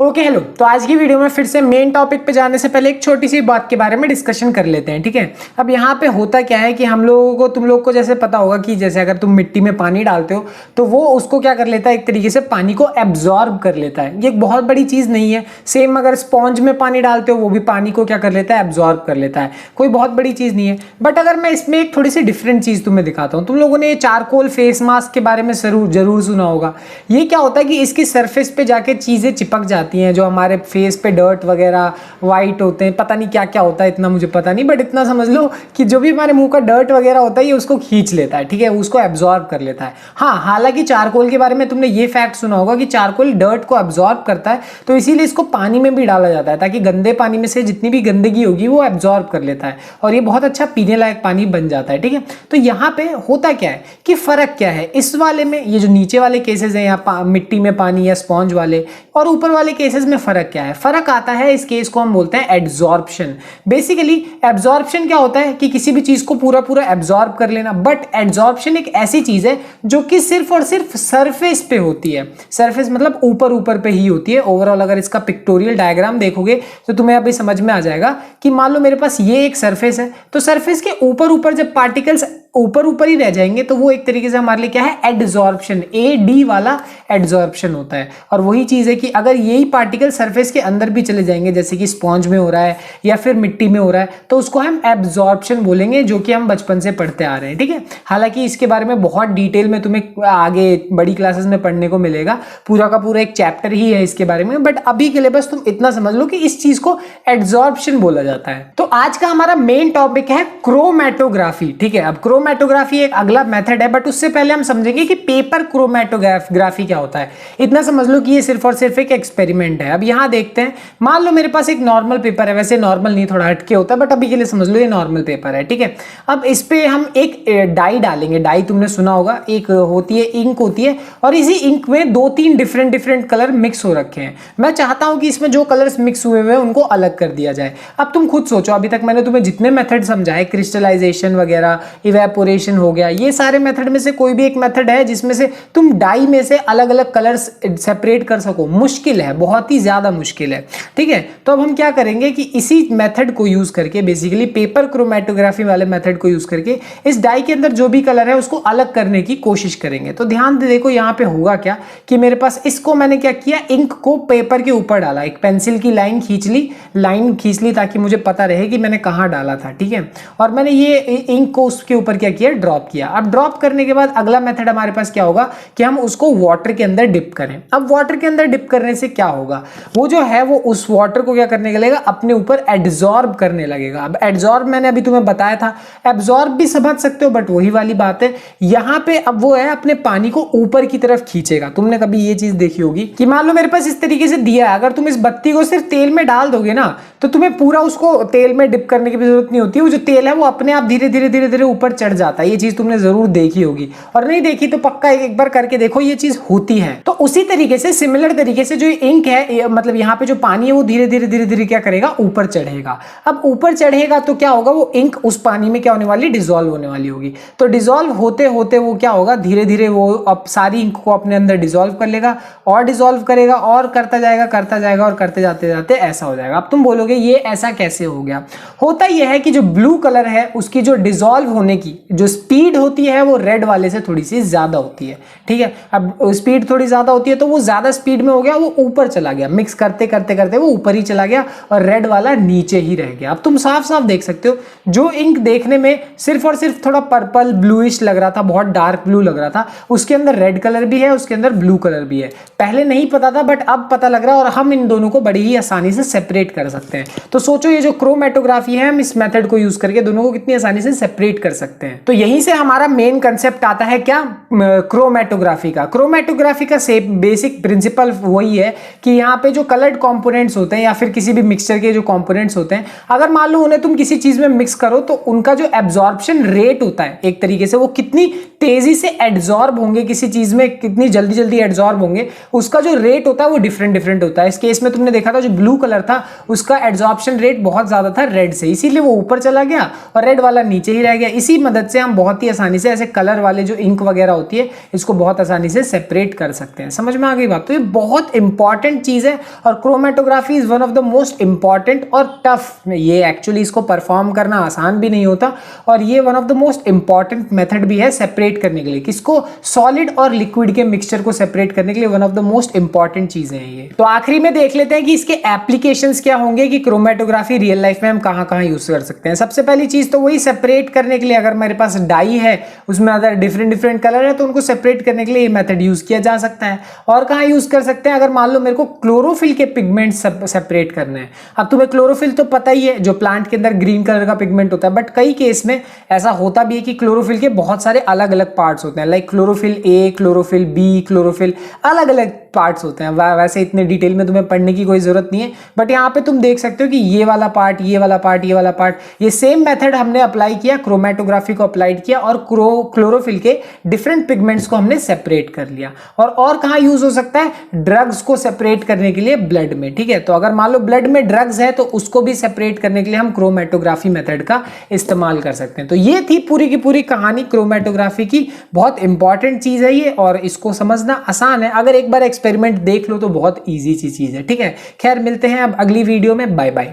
Okay hello. तो आज की वीडियो में फिर से मेन टॉपिक पे जाने से पहले एक छोटी सी बात के बारे में डिस्कशन कर लेते हैं, ठीक है। अब यहाँ पे होता क्या है कि हम लोगों को, तुम लोग को जैसे पता होगा कि जैसे अगर तुम मिट्टी में पानी डालते हो तो वो उसको क्या कर लेता है, एक तरीके से पानी को एब्जॉर्ब कर लेता है। ये एक बहुत बड़ी चीज़ नहीं है। सेम अगर स्पॉन्ज में पानी डालते हो वो भी पानी को क्या कर लेता है, एब्जॉर्ब कर लेता है। कोई बहुत बड़ी चीज़ नहीं है। बट अगर मैं इसमें एक थोड़ी सी डिफरेंट चीज़ तुम्हें दिखाता हूँ, तुम लोगों ने ये चारकोल फेस मास्क के बारे में जरूर सुना होगा। ये क्या होता है कि इसकी सरफेस पे जाके चीज़ें चिपक जाती हैं, जो हमारे फेस पे डर्ट वगैरह वाइट होते हैं, पता नहीं क्या क्या होता है, इतना मुझे पता नहीं, बट इतना समझ लो कि जो भी हमारे मुंह का डर्ट वगैरह होता है ये उसको खींच लेता है, ठीक है, उसको एब्जॉर्ब कर लेता है। हाँ, हालांकि चारकोल के बारे में तुमने ये फैक्ट सुना होगा कि चारकोल डर्ट को एब्जॉर्ब करता है, तो इसीलिए इसको पानी में भी डाला जाता है ताकि गंदे पानी में से जितनी भी गंदगी होगी वो एब्जॉर्ब कर लेता है और ये बहुत अच्छा पीने लायक पानी बन जाता है, ठीक है। तो यहाँ पे होता क्या है कि फर्क क्या है इस वाले में, ये जो नीचे वाले केसेस हैं यहाँ मिट्टी में पानी या स्पॉन्ज वाले, और ऊपर वाले केसेस में फर्क क्या है। फर्क आता है, इस केस को हम बोलते हैं एड्सॉर्प्शन। बेसिकली एब्जॉर्प्शन क्या होता है कि किसी भी चीज को पूरा पूरा एब्जॉर्ब कर लेना, बट एड्सॉर्प्शन एक ऐसी चीज है जो कि सिर्फ और सिर्फ सरफेस पे होती है। सरफेस मतलब ऊपर ऊपर पे ही होती है। ओवरऑल अगर इसका पिक्टोरियल डायग्राम देखोगे तो तुम्हें अभी समझ में आ जाएगा कि मान लो मेरे पास ये एक सरफेस है, तो सरफेस के ऊपर ऊपर जब पार्टिकल्स ऊपर ऊपर ही रह जाएंगे तो वो एक तरीके से हमारे लिए क्या है, एडजॉर्प्शन, AD वाला एडजॉर्प्शन होता है। और वही चीज है कि अगर यही पार्टिकल सरफेस के अंदर भी चले जाएंगे, जैसे कि स्पॉन्ज में हो रहा है या फिर मिट्टी में हो रहा है, तो उसको हम एब्जॉर्प्शन बोलेंगे, जो कि हम बचपन से पढ़ते आ रहे हैं, ठीक है। हालांकि इसके बारे में बहुत डिटेल में तुम्हें आगे बड़ी क्लासेस में पढ़ने को मिलेगा, पूरा का पूरा एक चैप्टर ही है इसके बारे में, बट अभी के लिए बस तुम इतना समझ लो कि इस चीज को एड्सॉर्प्शन बोला जाता है। तो आज का हमारा मेन टॉपिक है क्रोमैटोग्राफी, ठीक है। अब क्रोमैटोग्राफी एक अगला मेथड है, बट उससे पहले हम समझेंगे कि पेपर क्रोमैटोग्राफी क्या होता है। इतना समझ लो कि ये सिर्फ और सिर्फ एक एक्सपेरिमेंट है। अब यहां देखते हैं, मान लो मेरे पास एक नॉर्मल पेपर है, वैसे नॉर्मल नहीं, थोड़ा हटके होता है, बट अभी के लिए समझ लो ये नॉर्मल पेपर है, ठीक है। अब इस पे हम एक डाई डालेंगे। डाई तुमने सुना होगा, एक होती है इंक होती है, और इसी इंक में दो तीन डिफरेंट कलर मिक्स हो रखे हैं। मैं चाहता हूं कि इसमें जो कलर्स मिक्स हुए हैं उनको अलग कर दिया जाए। अब तुम खुद सोचो, अभी तक मैंने तुम्हें जितने मेथड समझाए, क्रिस्टलाइजेशन वगैरह, इवेपोरेशन हो गया, ये सारे मेथड में से कोई भी एक मेथड है जिसमें से तुम डाई में से अलग अलग कलर्स सेपरेट कर सको? मुश्किल है, बहुत ही ज्यादा मुश्किल है, ठीक है। तो अब हम क्या करेंगे कि इसी मेथड को यूज करके, बेसिकली पेपर क्रोमैटोग्राफी वाले मेथड को यूज करके, इस डाई के अंदर जो भी कलर है उसको अलग करने की कोशिश करेंगे। तो ध्यान दे, देखो यहाँ पे होगा क्या कि मेरे पास इसको मैंने क्या किया, इंक को पेपर के ऊपर डाला, एक पेंसिल की लाइन खींच ली ताकि मुझे पता रहे कि मैंने कहाँ डाला था, ठीक है। और मैंने ये इंक को उसके ऊपर क्या किया, ड्रॉप किया। अब ड्रॉप करने के बाद अगला मेथड हमारे पास क्या होगा कि हम उसको वाटर के अंदर डिप करें। अब वाटर के अंदर डिप करने से क्या होगा, वो जो है वो उस वाटर को क्या करने लगेगा, अपने ऊपर एड्सॉर्ब करने लगेगा। अब एड्सॉर्ब मैंने अभी तुम्हें बताया था, एब्सॉर्ब भी समझ सकते हो, बट वही वाली बात है यहाँ पे। अब वो है अपने पानी को ऊपर की तरफ खींचेगा। तुमने कभी ये चीज देखी होगी कि मान लो मेरे पास इस तरीके से दिया है, अगर तुम इस बत्ती को सिर्फ तेल में डाल दोगे ना, तो तुम्हें पूरा उसको तेल में डिप करने की भी जरूरत नहीं होती। वो जो तेल है वो अपने आप धीरे धीरे ऊपर चढ़ जाता है। ये चीज तुमने जरूर देखी होगी, और नहीं देखी तो पक्का एक बार करके देखो, ये चीज होती है। तो उसी तरीके से, सिमिलर तरीके से, जो इंक है, मतलब यहाँ पे जो पानी है वो धीरे धीरे क्या करेगा, ऊपर चढ़ेगा। अब ऊपर चढ़ेगा तो क्या होगा, वो इंक उस पानी में क्या होने वाली, डिसॉल्व होने वाली होगी। तो डिसॉल्व होते होते वो क्या होगा, धीरे धीरे वो अब सारी इंक को अपने अंदर डिसॉल्व कर लेगा, और डिसॉल्व करेगा, और करता जाएगा और करते जाते जाते ऐसा हो जाएगा। अब तुम बोलोगे ये ऐसा कैसे हो गया? होता यह है कि जो ब्लू कलर है उसकी जो डिसॉल्व होने की जो स्पीड होती है वो रेड वाले से थोड़ी सी ज्यादा होती है, ठीक है। अब स्पीड थोड़ी ज्यादा होती है तो वो ज्यादा स्पीड में हो गया, वो ऊपर चला गया, मिक्स करते करते वो ऊपर ही चला गया, और रेड वाला नीचे ही रह गया। अब तुम साफ साफ देख सकते हो, जो इंक देखने में सिर्फ और सिर्फ थोड़ा पर्पल ब्लूइश लग रहा था, बहुत डार्क ब्लू लग रहा था, उसके अंदर रेड कलर भी है, उसके अंदर ब्लू कलर भी है। पहले नहीं पता था, बट अब पता लग रहा है, और हम इन दोनों को बड़ी ही आसानी से सेपरेट कर सकते हैं। तो सोचो, ये जो क्रोमैटोग्राफी है, हम इस मेथड को यूज करके दोनों को कितनी आसानी से सेपरेट कर सकते हैं। तो यहीं से हमारा मेन कंसेप्ट आता है क्या, क्रोमैटोग्राफी का। क्रोमैटोग्राफी का बेसिक प्रिंसिपल वही है कि यहाँ पे जो कलर्ड कंपोनेंट्स होते हैं या फिर किसी भी मिक्सचर के जो कंपोनेंट्स होते हैं, अगर मान लो उन्हें तुम किसी चीज में मिक्स करो तो उनका जो एब्जॉर्प्शन रेट होता है, एक तरीके से वो कितनी तेजी से एड्सॉर्ब होंगे किसी चीज में, कितनी जल्दी जल्दी एड्सॉर्ब होंगे, उसका जो रेट होता है वो डिफरेंट होता है। इस केस में तुमने देखा था जो ब्लू कलर था उसका एड्सॉर्प्शन रेट बहुत ज्यादा था रेड से, इसीलिए वो ऊपर चला गया और रेड वाला नीचे ही रह गया। इसी मदद से हम बहुत ही आसानी से ऐसे कलर वाले जो इंक वगैरह होती है इसको बहुत आसानी से सेपरेट कर सकते हैं। समझ में आ गई बात? तो ये बहुत इंपॉर्टेंट चीज है और chromatography is one of the most important और टफ, ये एक्चुअली इसको परफॉर्म करना आसान भी नहीं होता और ये one of the most important method भी है सेपरेट करने के लिए। किसको? सॉलिड और लिक्विड के मिक्सचर को सेपरेट करने के लिए one of the most important चीजें हैं ये। तो आखिरी में देख लेते हैं कि इसके एप्लीकेशंस क्या होंगे, कि क्रोमेटोग्राफी रियल लाइफ में हम कहां कहां यूज कर सकते हैं। सबसे पहली चीज तो वही सेपरेट करने के लिए, अगर मेरे पास डाई है उसमें अगर डिफरेंट डिफरेंट कलर है तो उनको सेपरेट करने के लिए ये मेथड यूज किया जा सकता है। और कहां यूज कर सकते हैं? अगर मान लो मेरे को क्लोरोफिल के पिगमेंट सेपरेट करने हैं। अब तुम्हें क्लोरोफिल तो पता ही है, जो प्लांट के अंदर ग्रीन कलर का पिगमेंट होता है, बट कई केस में ऐसा होता भी है कि क्लोरोफिल के बहुत सारे अलग अलग पार्ट्स होते हैं, like chlorophyll A, chlorophyll B, chlorophyll, अलग अलग पार्ट्स होते हैं। वैसे इतने डिटेल में तुम्हें पढ़ने की कोई जरूरत नहीं है, बट यहाँ पे तुम देख सकते हो कि ये वाला पार्ट, ये वाला पार्ट, ये वाला पार्ट, ये सेम मेथड हमने अप्लाई किया, क्रोमेटोग्राफी को अप्लाइड किया और क्लोरोफिल के डिफरेंट पिगमेंट्स को हमने सेपरेट कर लिया। और कहाँ यूज हो सकता है? ड्रग्स को सेपरेट करने के लिए ब्लड में, ठीक है। तो अगर मान लो ब्लड में ड्रग्स है तो उसको भी सेपरेट करने के लिए हम क्रोमेटोग्राफी मेथड का इस्तेमाल कर सकते हैं। तो ये थी पूरी की पूरी कहानी क्रोमेटोग्राफी की। बहुत इंपॉर्टेंट चीज है ये और इसको समझना आसान है, अगर एक बार एक्सपेरिमेंट देख लो तो बहुत ईजी सी चीज है, ठीक है। खैर मिलते हैं अब अगली वीडियो में, बाय बाय।